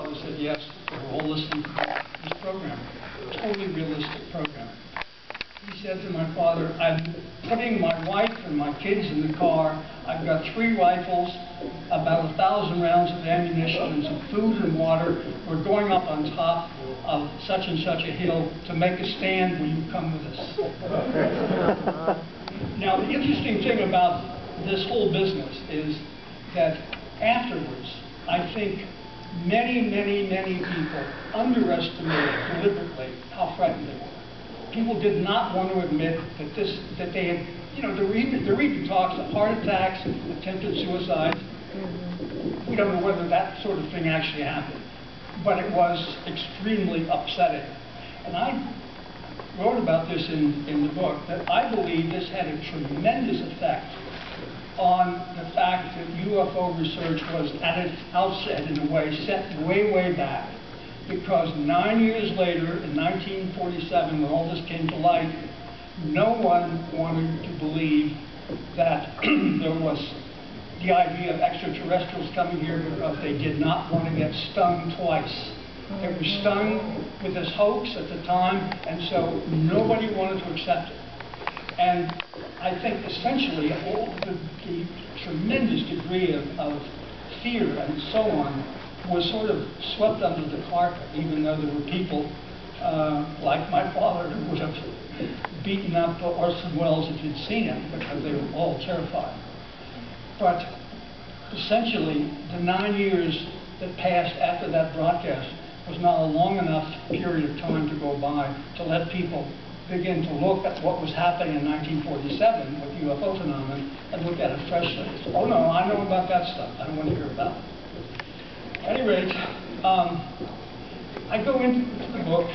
father said yes, they were all listening to this program. Totally realistic program. He said to my father, I'm putting my wife and my kids in the car. I've got 3 rifles, about 1,000 rounds of ammunition, and some food and water. We're going up on top of such and such a hill to make a stand. Will you come with us? Now, the interesting thing about this whole business is that afterwards, I think many people underestimated deliberately how frightened they were. People did not want to admit that they had, you know, there were even talks of heart attacks, attempted suicides. We don't know whether that sort of thing actually happened, but it was extremely upsetting. And I wrote about this in the book, that I believe this had a tremendous effect on the fact that UFO research was at its outset, in a way, set way back. Because 9 years later, in 1947, when all this came to light, no one wanted to believe that there was the idea of extraterrestrials coming here, because they did not want to get stung twice. They were stung with this hoax at the time, and so nobody wanted to accept it. And I think essentially all the tremendous degree of fear and so on was sort of swept under the carpet, even though there were people like my father who would have beaten up Orson Welles if he'd seen him, because they were all terrified. But essentially, the 9 years that passed after that broadcast was not a long enough period of time to go by to let people begin to look at what was happening in 1947 with the UFO phenomenon and look at it freshly. Oh no, I know about that stuff. I don't want to hear about it. At any rate, I go into the book